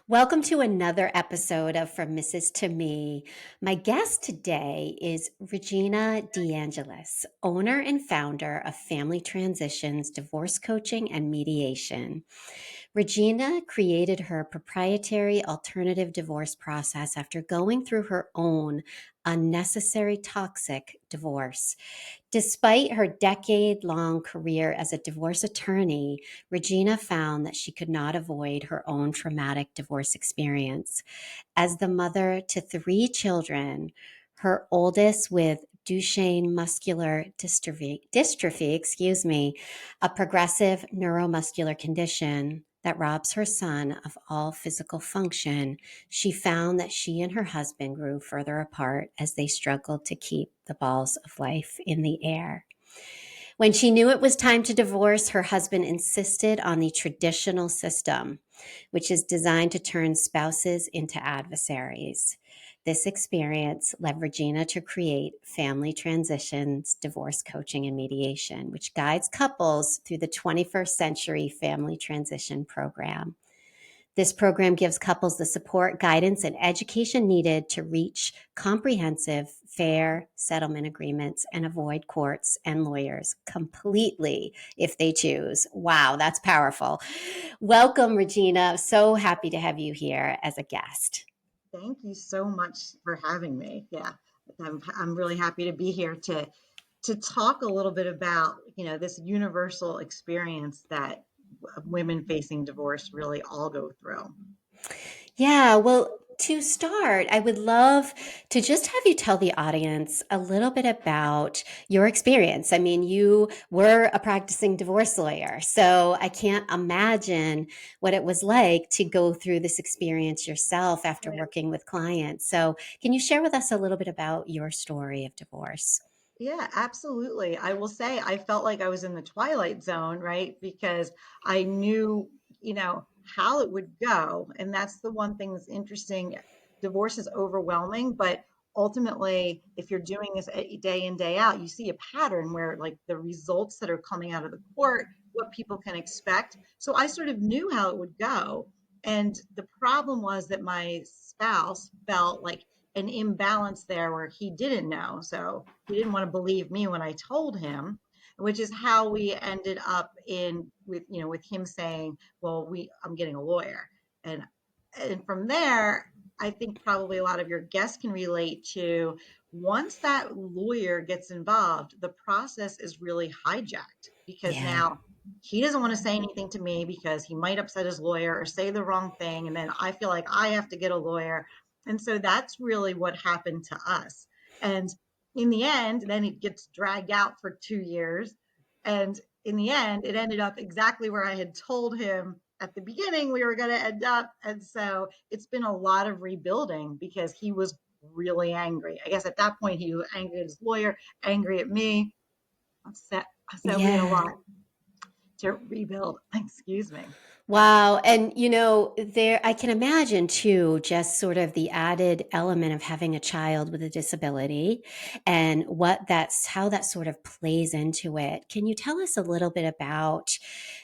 Welcome to another episode of From Mrs. to Me. My guest today is Regina DeAngelis, owner and founder of Family Transitions, Divorce Coaching, and Mediation. Regina created her proprietary alternative divorce process after going through her own unnecessary toxic divorce. Despite her decade long career as a divorce attorney, Regina found that she could not avoid her own traumatic divorce experience. As the mother to three children, her oldest with Duchenne Muscular Dystrophy, a progressive neuromuscular condition that robs her son of all physical function, she found that she and her husband grew further apart as they struggled to keep the balls of life in the air. When she knew it was time to divorce, her husband insisted on the traditional system, which is designed to turn spouses into adversaries. This experience led Regina to create Family Transitions, Divorce Coaching, and Mediation, which guides couples through the 21st Century Family Transition Program. This program gives couples the support, guidance, and education needed to reach comprehensive, fair settlement agreements and avoid courts and lawyers completely if they choose. Wow, that's powerful. Welcome, Regina. So happy to have you here as a guest. Thank you so much for having me. Yeah, I'm really happy to be here to talk a little bit about, this universal experience that women facing divorce really all go through. Yeah, well, to start, I would love to just have you tell the audience a little bit about your experience. I mean, you were a practicing divorce lawyer, so I can't imagine what it was like to go through this experience yourself after Right. working with clients. So, can you share with us a little bit about your story of divorce? Yeah, absolutely. I will say I felt like I was in the twilight zone, right? Because I knew, how it would go. And that's the one thing that's interesting. Divorce is overwhelming, but ultimately, if you're doing this day in, day out, you see a pattern where like the results that are coming out of the court, what people can expect. So I sort of knew how it would go. And the problem was that my spouse felt like an imbalance there where he didn't know. So he didn't want to believe me when I told him, which is how we ended up in with him saying, "Well, I'm getting a lawyer." And from there, I think probably a lot of your guests can relate to once that lawyer gets involved, the process is really hijacked because Yeah. now he doesn't want to say anything to me because he might upset his lawyer or say the wrong thing. And then I feel like I have to get a lawyer. And so that's really what happened to us. And in the end, then it gets dragged out for 2 years. And in the end, it ended up exactly where I had told him at the beginning we were going to end up. And so it's been a lot of rebuilding because he was really angry. I guess at that point, he was angry at his lawyer, angry at me. So, so we had a Yeah. lot to rebuild. Excuse me. Wow. And, there, I can imagine too, just sort of the added element of having a child with a disability and how that sort of plays into it. Can you tell us a little bit about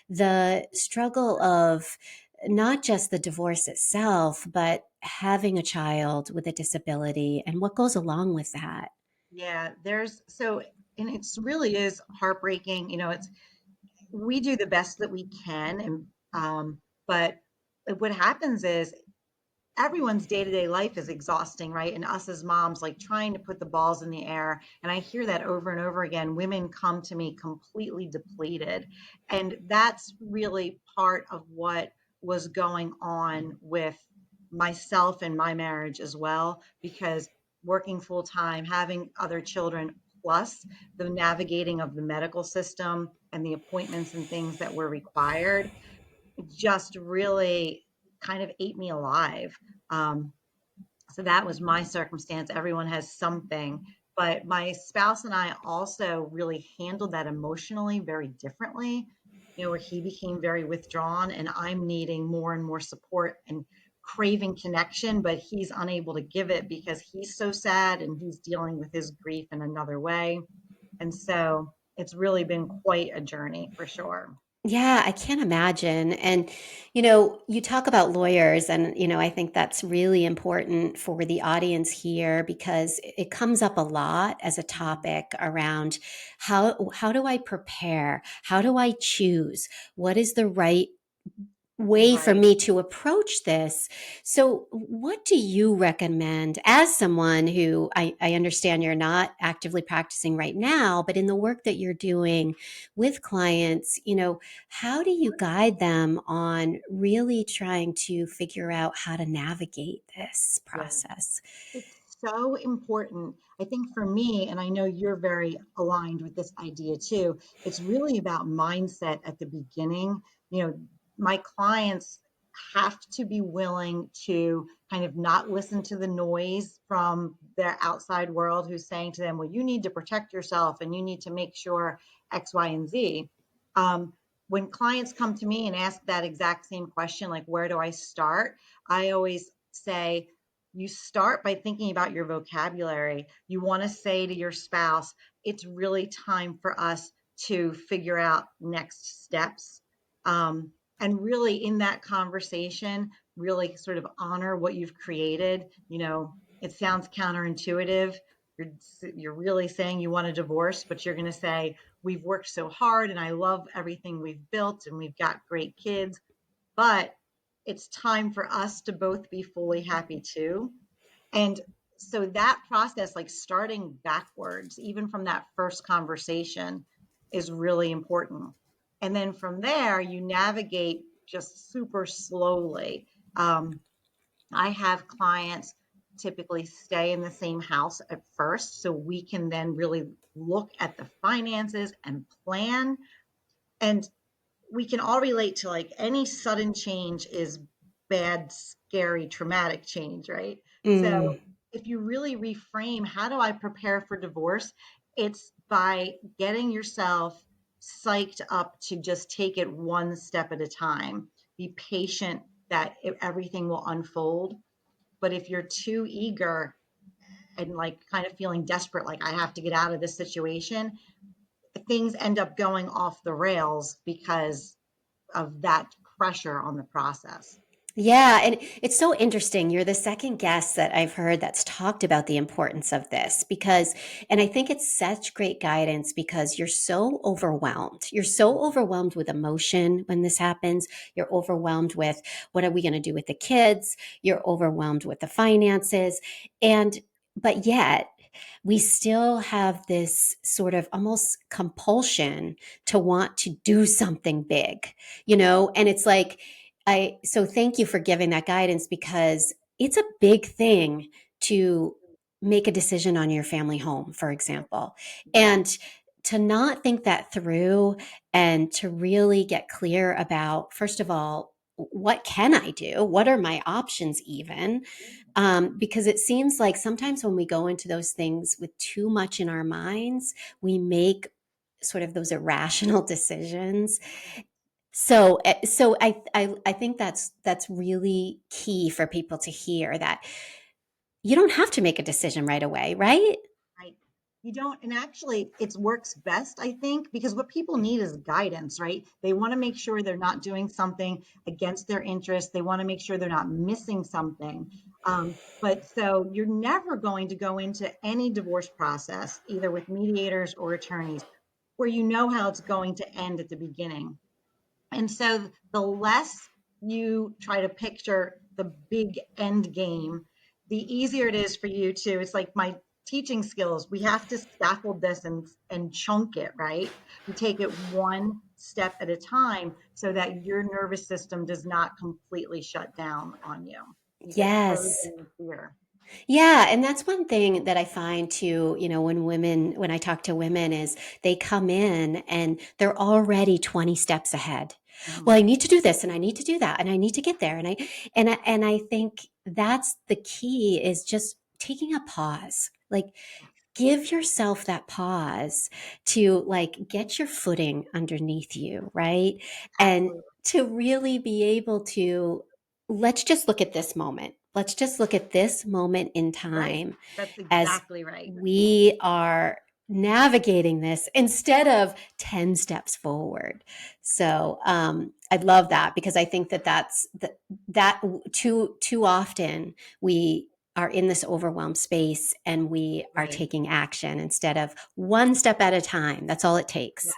the struggle of not just the divorce itself, but having a child with a disability and what goes along with that? Yeah, and it's really is heartbreaking. It's we do the best that we can, and but what happens is everyone's day-to-day life is exhausting, right? And us as moms, like trying to put the balls in the air. And I hear that over and over again. Women come to me completely depleted. And that's really part of what was going on with myself and my marriage as well, because working full time, having other children, plus the navigating of the medical system and the appointments and things that were required just really kind of ate me alive. Um, so that was my circumstance. Everyone has something, but my spouse and I also really handled that emotionally very differently. Where he became very withdrawn, and I'm needing more and more support and craving connection, but he's unable to give it because he's so sad and he's dealing with his grief in another way. And so it's really been quite a journey for sure. Yeah, I can't imagine. And, you talk about lawyers, and, I think that's really important for the audience here because it comes up a lot as a Mhm. topic around how do I prepare? How do I choose? What is the right way for Right. me to approach this? So, what do you recommend as someone who I understand you're not actively practicing right now, but in the work that you're doing with clients, how do you guide them on really trying to figure out how to navigate this Yes. process? It's so important. I think for me, and I know you're very aligned with this idea too, it's really about mindset at the beginning. You know, my clients have to be willing to kind of not listen to the noise from their outside world who's saying to them, well, you need to protect yourself and you need to make sure X, Y, and Z. Um, when clients come to me and ask that exact same question, like, where do I start? I always say, you start by thinking about your vocabulary. You want to say to your spouse, it's really time for us to figure out next steps. Um, and really, in that conversation, really sort of honor what you've created. It sounds counterintuitive. You're, you're really saying you want a divorce, but you're going to say, we've worked so hard and I love everything we've built and we've got great kids, but it's time for us to both be fully happy too. And so that process, like starting backwards, even from that first conversation, is really important. And then from there, you navigate just super slowly. Um, I have clients typically stay in the same house at first, so we can then really look at the finances and plan. And we can all relate to, like, any sudden change is bad, scary, traumatic change, right? So Mm. if you really reframe, how do I prepare for divorce? It's by getting yourself psyched up to just take it one step at a time. Be patient that everything will unfold. But if you're too eager and like kind of feeling desperate, like I have to get out of this situation, things end up going off the rails because of that pressure on the process. Yeah, and it's so interesting. You're the second guest that I've heard that's talked about the importance of this because, and I think it's such great guidance because you're so overwhelmed. You're so overwhelmed with emotion when this happens. You're overwhelmed with what are we going to do with the kids? You're overwhelmed with the finances. And, but yet, we still have this sort of almost compulsion to want to do something big, and it's like, so thank you for giving that guidance because it's a big thing to make a decision on your family home, for example. Yeah. And to not think that through and to really get clear about, first of all, what can I do? What are my options, even? Because it seems like sometimes when we go into those things with too much in our minds, we make sort of those irrational decisions. So I think that's really key for people to hear that you don't have to make a decision right away, right? Right. You don't, and actually, it works best, I think, because what people need is guidance, right? They want to make sure they're not doing something against their interest. They want to make sure they're not missing something. But so you're never going to go into any divorce process, either with mediators or attorneys, where you know how it's going to end at the beginning. And so the less you try to picture the big end game, the easier it is for you to, it's like my teaching skills. We have to scaffold this and chunk it, right? We take it one step at a time so that your nervous system does not completely shut down on you. You get frozen Yes. in fear. Yeah, and that's one thing that I find too, when I talk to women is they come in and they're already 20 steps ahead. Well, Mhm. I need to do this and I need to do that and I need to get there and I think that's the key is just taking a pause. Like give yourself that pause to like get your footing underneath you, right? And Absolutely. to really be able to let's just look at this moment. Let's just look at this moment in Right. time That's as exactly right. we are. navigating this instead of 10 steps forward. So I love that, because I think that that too often we are in this overwhelmed space and we are Right. taking action instead of one step at a time. That's all it takes.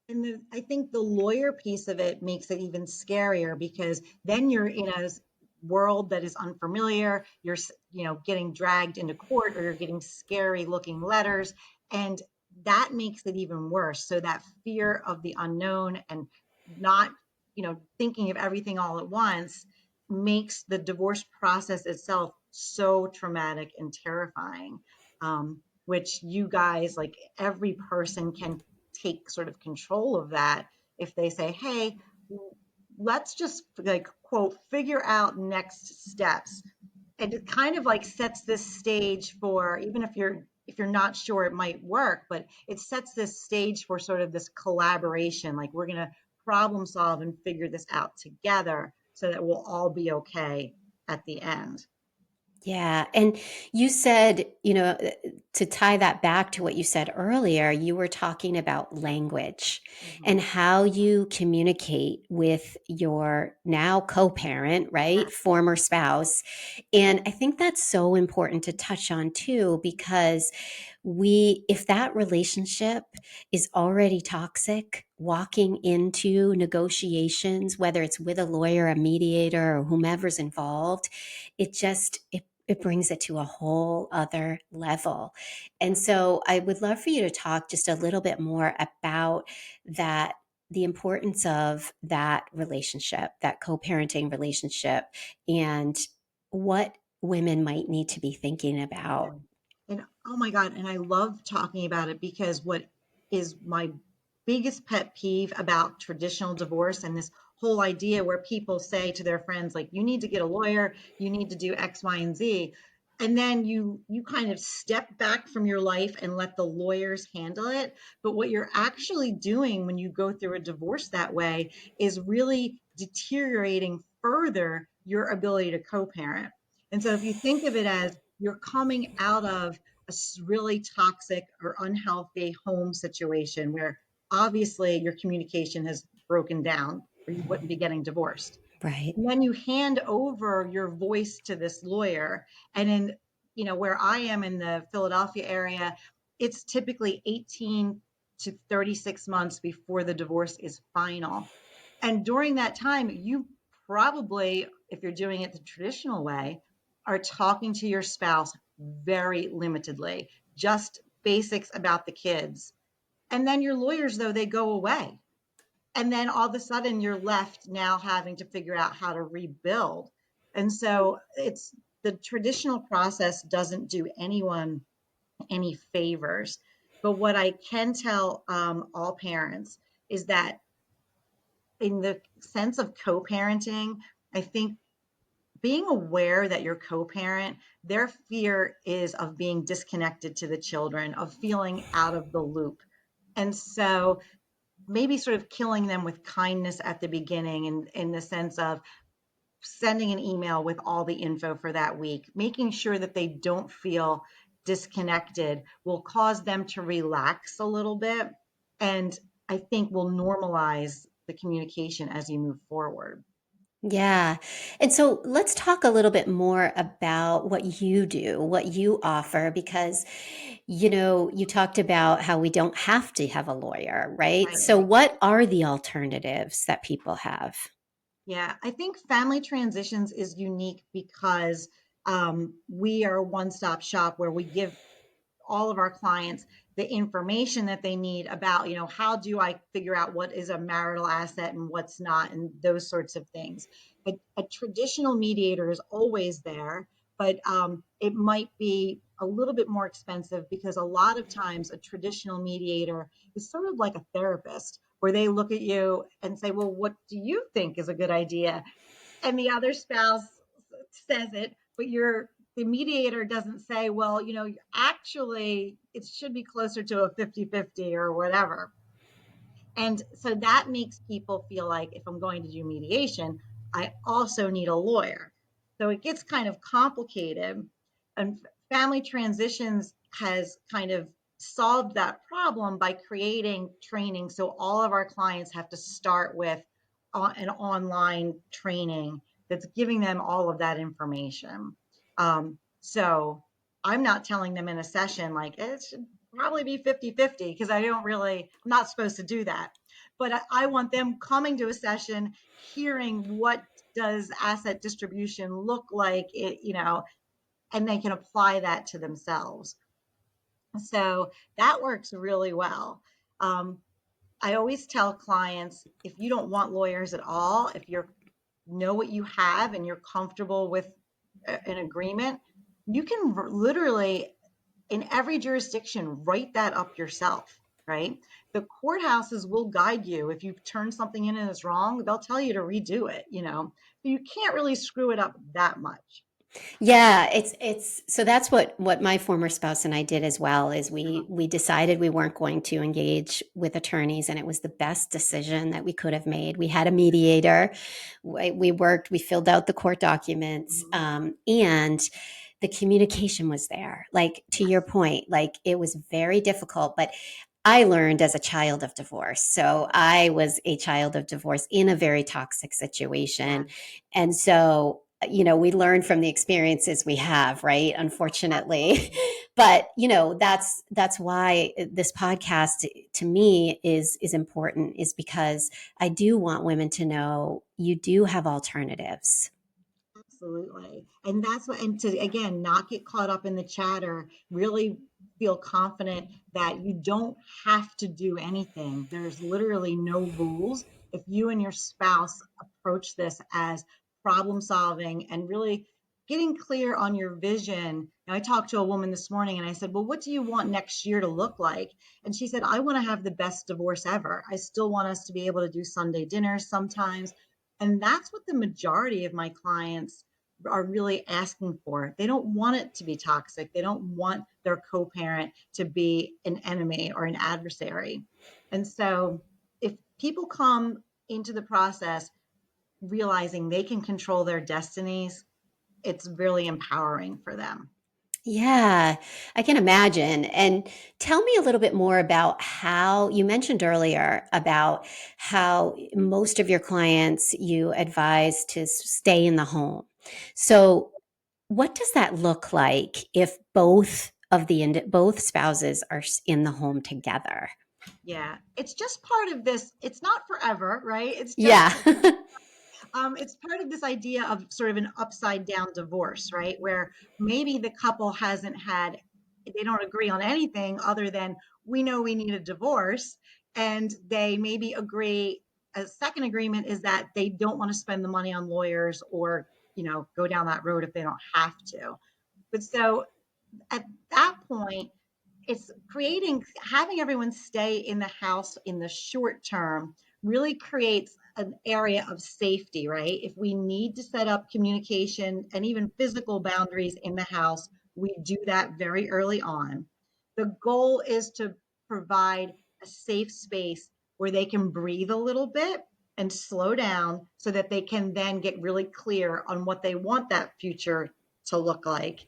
And I think the lawyer piece of it makes it even scarier because then you're in a world that is unfamiliar. You're, getting dragged into court or you're getting scary looking letters. And that makes it even worse. So that fear of the unknown and not, thinking of everything all at once makes the divorce process itself so traumatic and terrifying. Which you guys, like every person can take sort of control of that if they say, hey, let's just like quote figure out next steps. And it kind of like sets this stage for, even if you're not sure it might work, but it sets this stage for sort of this collaboration, like we're going to problem solve and figure this out together so that we'll all be okay at the end. Yeah. And you said, to tie that back to what you said earlier, you were talking about language and Mhm. how you communicate with your now co parent, Yeah. right? Former spouse. And I think that's so important to touch on too, because if that relationship is already toxic, walking into negotiations, whether it's with a lawyer, a mediator, or whomever's involved, it brings it to a whole other level. And so I would love for you to talk just a little bit more about that, the importance of that relationship, that co-parenting relationship, and what women might need to be thinking Yeah. about. And oh my God, and I love talking about it because what is my biggest pet peeve about traditional divorce and this whole idea where people say to their friends, like, you need to get a lawyer, you need to do X, Y, and Z. And then you kind of step back from your life and let the lawyers handle it. But what you're actually doing when you go through a divorce that way is really deteriorating further your ability to co-parent. And so if you think of it as you're coming out of a really toxic or unhealthy home situation where obviously your communication has broken down or you wouldn't be getting divorced. Right. And then you hand over your voice to this lawyer. And in, where I am in the Philadelphia area, it's typically 18 to 36 months before the divorce is final. And during that time, you probably, if you're doing it the traditional way, are talking to your spouse very limitedly, just basics about the kids. And then your lawyers, though, they go away. And then all of a sudden you're left now having to figure out how to rebuild. And so it's the traditional process doesn't do anyone any favors. But what I can tell all parents is that in the sense of co-parenting, I think being aware that you're co-parent, their fear is of being disconnected to the children, of feeling out of the loop. And so maybe sort of killing them with kindness at the beginning in the sense of sending an email with all the info for that week, making sure that they don't feel disconnected will cause them to relax a little bit. And I think will normalize the communication as you move forward. Yeah. And so let's talk a little bit more about what you do, what you offer, because, you talked about how we don't have to have a lawyer, right? Right, So, right. what are the alternatives that people have? Yeah, I think family transitions is unique because we are a one-stop shop where we give all of our clients the information that they need about, how do I figure out what is a marital asset and what's not, and those sorts of things. A traditional mediator is always there, but it might be a little bit more expensive because a lot of times a traditional mediator is sort of like a therapist where they look at you and say, well, what do you think is a good idea? And the other spouse says it, but the mediator doesn't say, well, actually it should be closer to a 50-50 or whatever. And so that makes people feel like if I'm going to do mediation, I also need a lawyer. So it gets kind of complicated. And family transitions has kind of solved that problem by creating training. So all of our clients have to start with an online training that's giving them all of that information. So I'm not telling them in a session like it should probably be 50-50 because I'm not supposed to do that. But I want them coming to a session, hearing what does asset distribution look like, and they can apply that to themselves. So that works really well. Um, I always tell clients, if you don't want lawyers at all, if you know what you have and you're comfortable with an agreement, you can literally in every jurisdiction write that up yourself, right? The courthouses will guide you. If you've turned something in and it's wrong, they'll tell you to redo it. You can't really screw it up that much. Yeah, it's so that's what my former spouse and I did as well is we decided we weren't going to engage with attorneys, and it was the best decision that we could have made. We had a mediator. We filled out the court documents, Mhm. and the communication was there. Like to your Yes. point, like it was very difficult, but I learned as a child of divorce. So I was a child of divorce in a very toxic Yeah, situation. And so, we learn from the experiences we have, right? Unfortunately. absolutely. But, that's why this podcast to me is important, is because I do want women to know you do have alternatives. Absolutely. And that's what, and to again, not get caught up in the chatter, really feel confident that you don't have to do anything. There's literally no rules. If you and your spouse approach this as problem solving and really getting clear on your vision. Now, I talked to a woman this morning and I said, well, what do you want next year to look like? And she said, I want to have the best divorce ever. I still want us to be able to do Sunday dinners sometimes. And that's what the majority of my clients are really asking for. They don't want it to be toxic. They don't want their co parent to be an enemy or an adversary. And so, if people come into the process realizing they can control their destinies, it's really empowering for them. Yeah, I can imagine. And tell me a little bit more about how you mentioned earlier about how most of your clients you advise to stay in the home. So, what does that look like if both spouses are in the home together? Yeah, it's just part of this. It's not forever, right? Yeah. It's part of this idea of sort of an upside down divorce, right? Where maybe the couple they don't agree on anything other than we know we need a divorce. And they maybe agree. A second agreement is that they don't want to spend the money on lawyers or, go down that road if they don't have to. But so at that point, it's having everyone stay in the house in the short term really creates an area of safety, right? If we need to set up communication and even physical boundaries in the house, we do that very early on. The goal is to provide a safe space where they can breathe a little bit and slow down so that they can then get really clear on what they want that future to look like,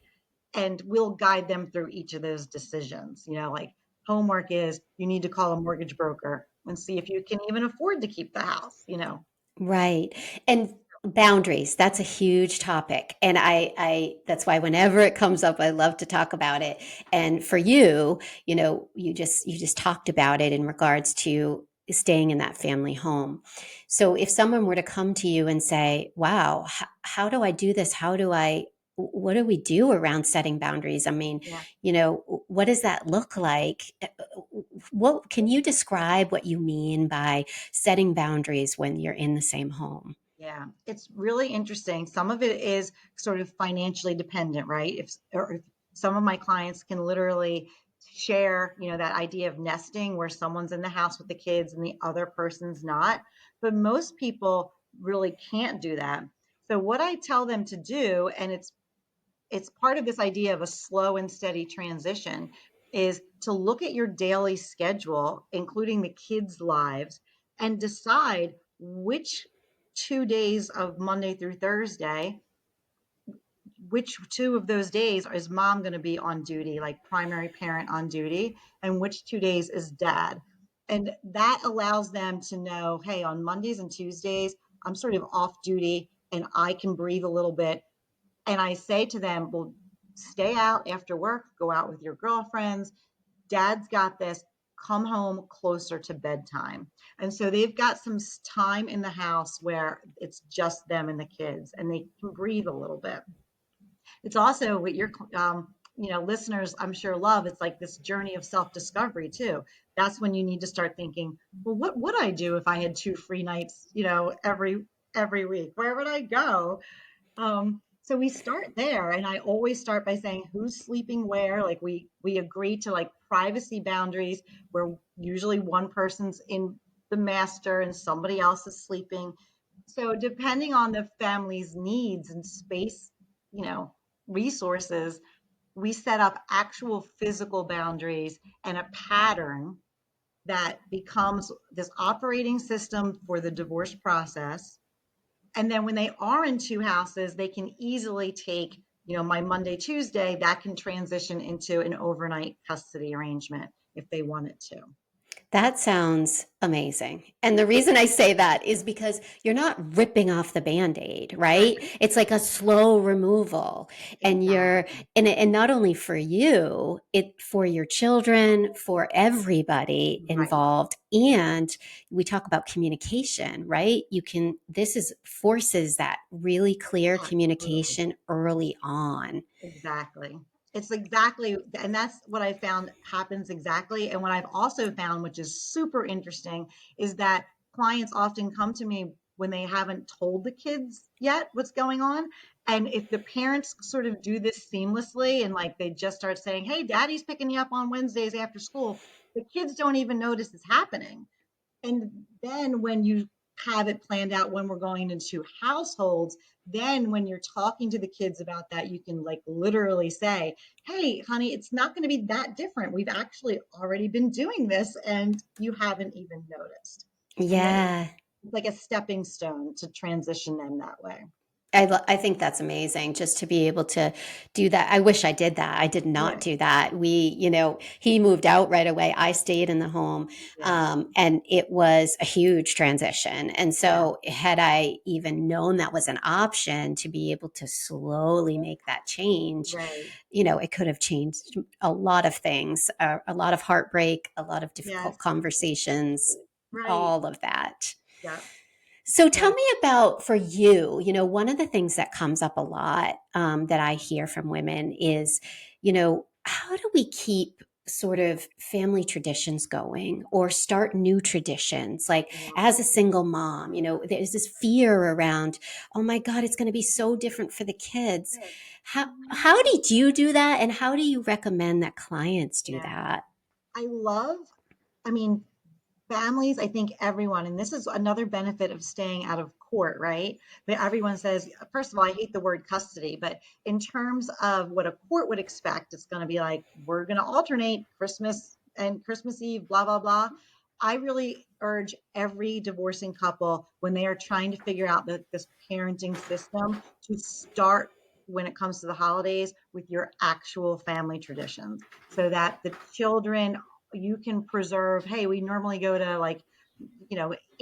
and we'll guide them through each of those decisions. Like homework is you need to call a mortgage broker and see if you can even afford to keep the house. Right. And boundaries, that's a huge topic. And that's why whenever it comes up, I love to talk about it. And for you, you just talked about it in regards to staying in that family home. So if someone were to come to you and say, wow, how do I do this? What do we do around setting boundaries? I mean, Yeah. what does that look like? What can you describe what you mean by setting boundaries when you're in the same home? Yeah, it's really interesting. Some of it is sort of financially dependent, right? If some of my clients can literally share, that idea of nesting where someone's in the house with the kids and the other person's not. But most people really can't do that. So what I tell them to do, and it's part of this idea of a slow and steady transition, is to look at your daily schedule, including the kids' lives, and decide which 2 days of Monday through Thursday which two of those days is mom going to be on duty, like primary parent on duty, and which 2 days is dad. And that allows them to know, hey, on Mondays and Tuesdays, I'm sort of off duty and I can breathe a little bit. And I say to them, well, stay out after work, go out with your girlfriends. Dad's got this. Come home closer to bedtime. And so they've got some time in the house where it's just them and the kids and they can breathe a little bit. It's also what your listeners, I'm sure, love. It's like this journey of self-discovery too. That's when you need to start thinking, well, what would I do if I had 2 free nights, every week? Where would I go? So we start there, and I always start by saying who's sleeping where. Like we agree to like privacy boundaries where usually one person's in the master and somebody else is sleeping. So depending on the family's needs and space, you know, resources, we set up actual physical boundaries and a pattern that becomes this operating system for the divorce process. And then when they are in two houses, they can easily take, my Monday, Tuesday, that can transition into an overnight custody arrangement if they wanted to. That sounds amazing. And the reason I say that is because you're not ripping off the band-aid, Right. right? It's like a slow removal. And you're Exactly. and not only for you, it for your children, for everybody Right. involved. And we talk about communication, right? This is forces that really clear Absolutely. communication early on. Exactly. It's exactly, and that's what I found happens exactly. And what I've also found, which is super interesting, is that clients often come to me when they haven't told the kids yet what's going on. And if the parents sort of do this seamlessly and like they just start saying, hey, daddy's picking you up on Wednesdays after school, the kids don't even notice it's happening. And then when you have it planned out when we're going into households, then when you're talking to the kids about that, you can like literally say, hey, honey, it's not going to be that different. We've actually already been doing this and you haven't even noticed. And then Yeah. it's like a stepping stone to transition them that way. I think that's amazing just to be able to do that. I wish I did that. I did not Yeah. do that. He moved out right away. I stayed in the home. Yeah. And it was a huge transition. And Yeah. so, had I even known that was an option to be able to slowly make that change, Right. it could have changed a lot of things, a lot of heartbreak, a lot of difficult Yes. conversations, Right. all of that. Yeah. So tell So, me about for you, one of the things that comes up a lot that I hear from women is, how do we keep sort of family traditions going or start new traditions? Like yeah. as a single mom, there's this fear around, oh my God, it's going to be so different for the kids. How did you do that? And how do you recommend that clients do Yeah. that? I love, I mean, families, I think everyone, and this is another benefit of staying out of court, right? But everyone says, first of all, I hate the word custody, but in terms of what a court would expect, it's going to be like, we're going to alternate Christmas and Christmas Eve, blah, blah, blah. I really urge every divorcing couple when they are trying to figure out this parenting system to start when it comes to the holidays with your actual family traditions so that the children you can preserve, hey, we normally go to like,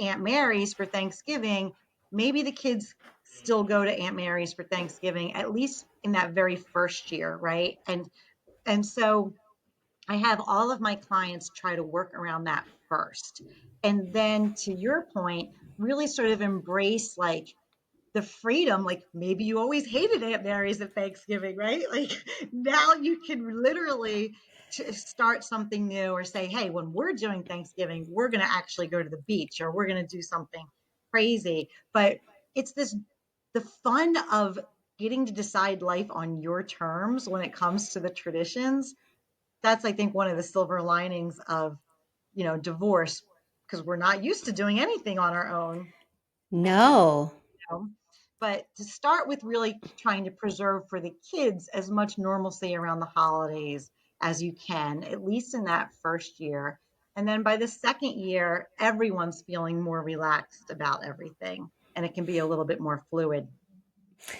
Aunt Mary's for Thanksgiving. Maybe the kids still go to Aunt Mary's for Thanksgiving, at least in that very first year, right? And so I have all of my clients try to work around that first. And then to your point, really sort of embrace like the freedom, like maybe you always hated Aunt Mary's at Thanksgiving, right? Like now you can literally start something new or say, hey, when we're doing Thanksgiving, we're going to actually go to the beach or we're going to do something crazy. But it's the fun of getting to decide life on your terms when it comes to the traditions. That's, I think, one of the silver linings of, divorce because we're not used to doing anything on our own. And No. know, but to start with really trying to preserve for the kids as much normalcy around the holidays as you can, at least in that first year. And then by the second year, everyone's feeling more relaxed about everything and it can be a little bit more fluid.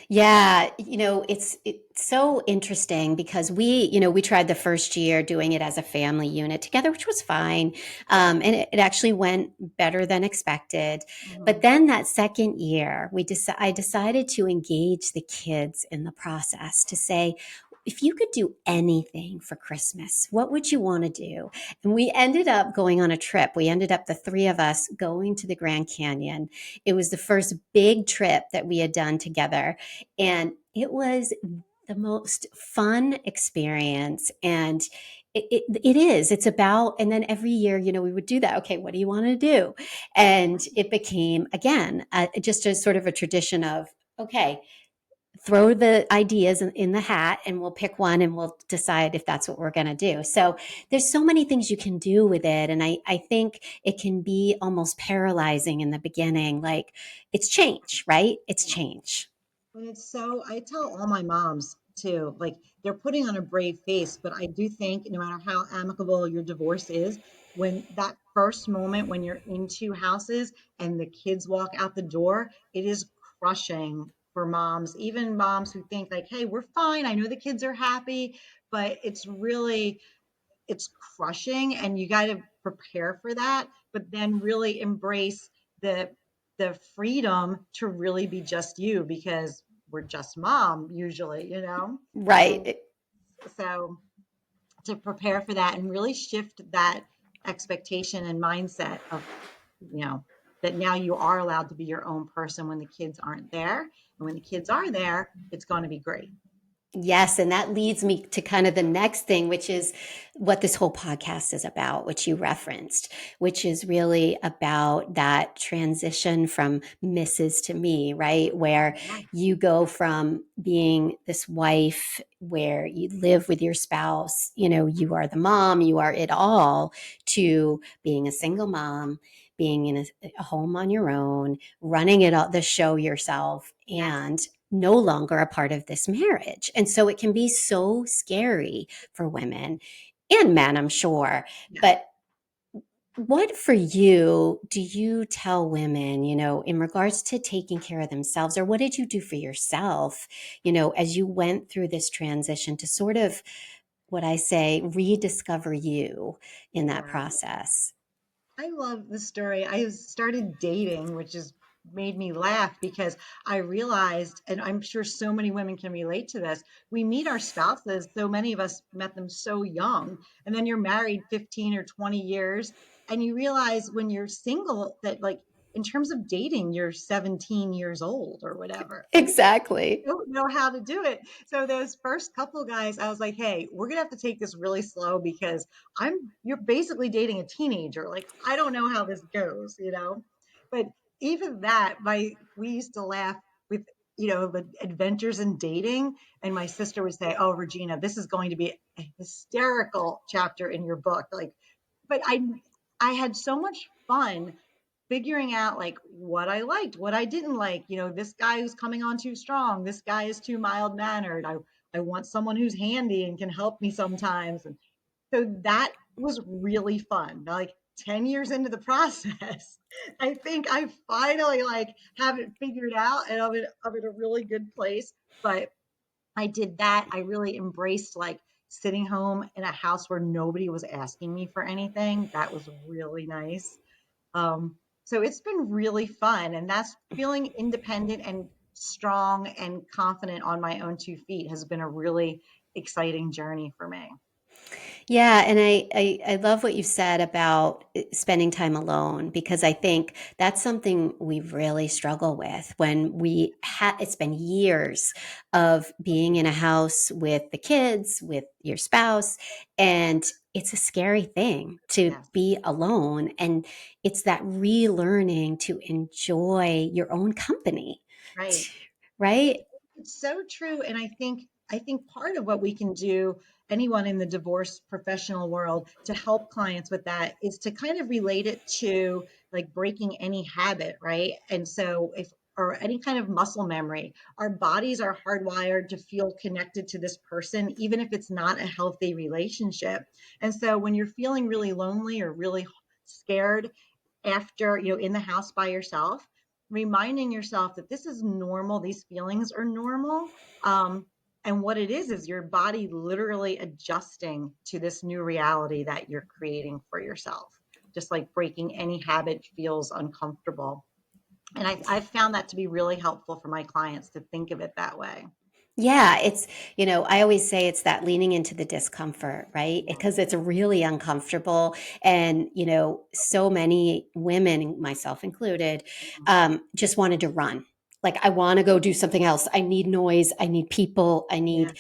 Yeah, it's so interesting because we tried the first year doing it as a family unit together, which was fine, and it actually went better than expected. But Mhm. then that second year, I decided to engage the kids in the process to say, if you could do anything for Christmas, what would you want to do? And we ended up going on a trip. We ended up, the three of us, going to the Grand Canyon. It was the first big trip that we had done together, and it was the most fun experience. And it's about, and then every year, we would do that. Okay, what do you want to do? And it became, again, just a sort of a tradition of, okay, throw the ideas in the hat and we'll pick one and we'll decide if that's what we're going to do. So there's so many things you can do with it. And I think it can be almost paralyzing in the beginning. Like, it's change, right? It's change. And it's so, I tell all my moms too, like they're putting on a brave face, but I do think no matter how amicable your divorce is, when that first moment when you're in two houses and the kids walk out the door, it is crushing for moms, even moms who think like, hey, we're fine. I know the kids are happy, but it's crushing and you got to prepare for that, but then really embrace the the freedom to really be just you because we're just mom usually, and Right. so to prepare for that and really shift that expectation and mindset of you know that now you are allowed to be your own person when the kids aren't there, and when the kids are there it's going to be great. Yes, and that leads me to kind of the next thing, which is what this whole podcast is about, which you referenced, which is really about that transition from Mrs. to me, right? Where Yeah, you go from being this wife where you live with your spouse, you are the mom, you are it all, to being a single mom, being in a home on your own, running it all, the show yourself, yes, and no longer a part of this marriage. And so it can be so scary for women and men, I'm sure. yes. But what for you do you tell women, in regards to taking care of themselves, or what did you do for yourself, as you went through this transition to sort of, what I say, rediscover you in that Yeah, process? I love the story. I started dating, which has made me laugh because I realized, and I'm sure so many women can relate to this, we meet our spouses, so many of us met them so young, and then you're married 15 or 20 years, and you realize when you're single that, like, in terms of dating, you're 17 years old or whatever. And Exactly. don't know how to do it. So those first couple guys, I was like, hey, we're gonna have to take this really slow because you're basically dating a teenager. Like, I don't know how this goes. But even that, my we used to laugh with the adventures in dating, and my sister would say, oh, Regina, this is going to be a hysterical chapter in your book. Like, but I had so much fun figuring out like what I liked, what I didn't like. This guy who's coming on too strong, this guy is too mild mannered. I want someone who's handy and can help me sometimes. And so that was really fun. Now, like 10 years into the process, I think I finally like have it figured out and I'm in a really good place. But I did that. I really embraced like sitting home in a house where nobody was asking me for anything. That was really nice. So it's been really fun, and that's feeling independent and strong and confident on my own 2 feet has been a really exciting journey for me. Yeah, and I love what you said about spending time alone, because I think that's something we really struggle with when it's been years of being in a house with the kids, with your spouse, and it's a scary thing to Yes, be alone. And it's that relearning to enjoy your own company, right. right? It's so true. And I think part of what we can do, anyone in the divorce professional world, to help clients with that is to kind of relate it to like breaking any habit, right? And so if or any kind of muscle memory, our bodies are hardwired to feel connected to this person, even if it's not a healthy relationship. And so when you're feeling really lonely or really scared after, in the house by yourself, reminding yourself that this is normal, these feelings are normal. Um, and what it is your body literally adjusting to this new reality that you're creating for yourself. Just like breaking any habit feels uncomfortable. And I've found that to be really helpful for my clients to think of it that way. Yeah, it's, I always say it's that leaning into the discomfort, right? Yeah. Because it's really uncomfortable. And, so many women, myself included, Mhm. just wanted to run. Like, I want to go do something else. I need noise. I need people. I Yeah. need,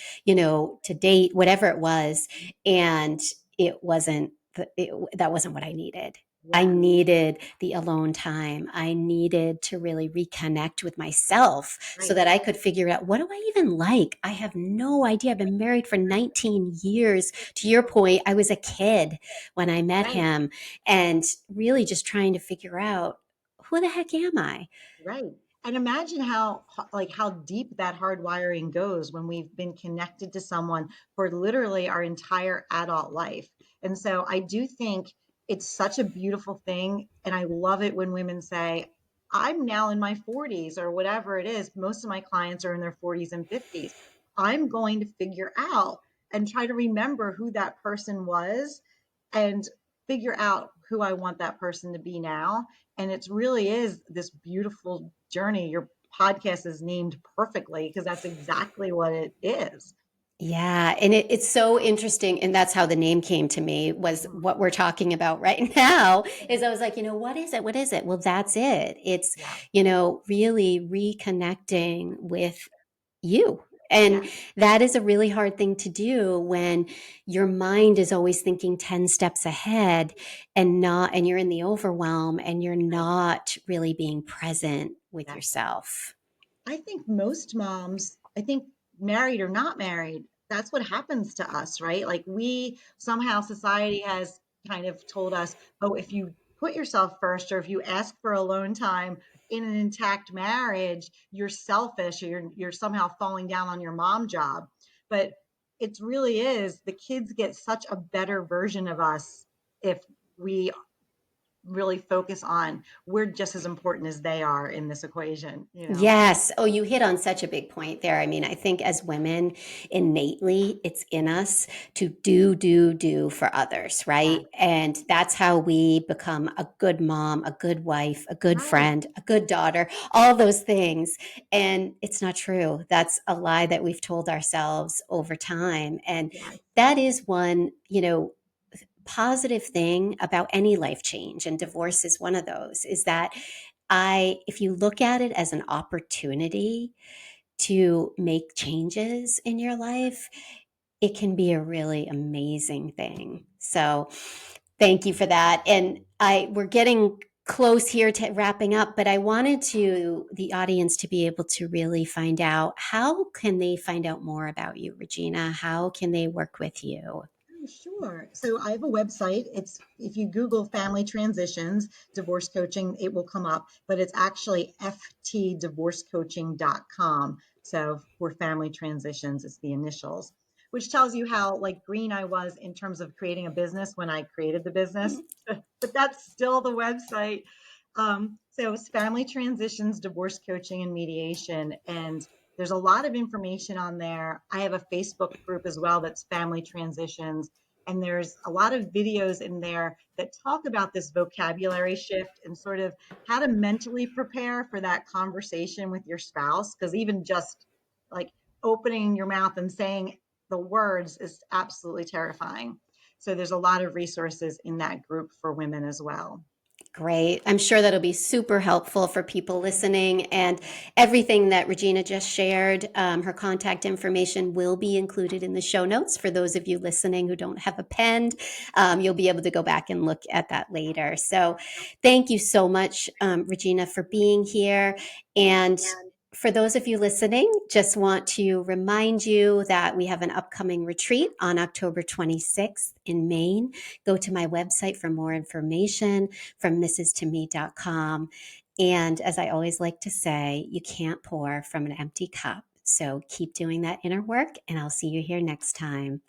to date, whatever it was. And it wasn't, that wasn't what I needed. I Yeah. needed the alone time. I needed to really reconnect with myself so Right. that I could figure out, what do I even like? I have no idea. I've been married for 19 years. To your point, I was a kid when I met Right. him, and really just trying to figure out, who the heck am I? Right. And imagine how deep that hardwiring goes when we've been connected to someone for literally our entire adult life. And so I do think it's such a beautiful thing. And I love it when women say, I'm now in my 40s or whatever it is. Most of my clients are in their 40s and 50s. I'm going to figure out and try to remember who that person was and figure out who I want that person to be now. And it really is this beautiful journey. Your podcast is named perfectly because that's exactly what it is. Yeah, and it's so interesting, and that's how the name came to me, was Mm. what we're talking about right now. Is I was like, what is it? What is it? Well, that's it. It's, Yeah. really reconnecting with you. And Yeah. that is a really hard thing to do when your mind is always thinking 10 steps ahead, and you're in the overwhelm, and you're Right. not really being present with Yeah. yourself. I think most moms, I think married or not married, that's what happens to us, right? Like we somehow society has kind of told us, oh, if you put yourself first or if you ask for alone time in an intact marriage, you're selfish or you're somehow falling down on your mom job. But it really is the kids get such a better version of us if we really focus on we're just as important as they are in this equation, you know? Yes. Oh, you hit on such a big point there. I mean, I think as women, innately, it's in us to do for others, Yeah. right? And that's how we become a good mom, a good wife, a good Right. friend, a good daughter, all those things. And it's not true. That's a lie that we've told ourselves over time. And Yes. that is one, positive thing about any life change, and divorce is one of those, is that if you look at it as an opportunity to make changes in your life, it can be a really amazing thing. So thank you for that. And we're getting close here to wrapping up, but I wanted the audience to be able to really find out, how can they find out more about you, Regina? How can they work with you? Oh, sure. So I have a website. It's if you Google family transitions, divorce coaching, it will come up, but it's actually ftdivorcecoaching.com. So for family transitions, it's the initials, which tells you how like green I was in terms of creating a business when I created the business. But that's still the website. So it's family transitions, divorce coaching, and mediation. And there's a lot of information on there. I have a Facebook group as well that's family transitions. And there's a lot of videos in there that talk about this vocabulary shift and sort of how to mentally prepare for that conversation with your spouse. Because even just like opening your mouth and saying the words is absolutely terrifying. So there's a lot of resources in that group for women as well. Great. I'm sure that'll be super helpful for people listening. And everything that Regina just shared, her contact information will be included in the show notes for those of you listening who don't have a pen. You'll be able to go back and look at that later. So thank you so much, Regina, for being here. And for those of you listening, just want to remind you that we have an upcoming retreat on October 26th in Maine. Go to my website for more information, from mrstome.com. And as I always like to say, you can't pour from an empty cup. So keep doing that inner work, and I'll see you here next time.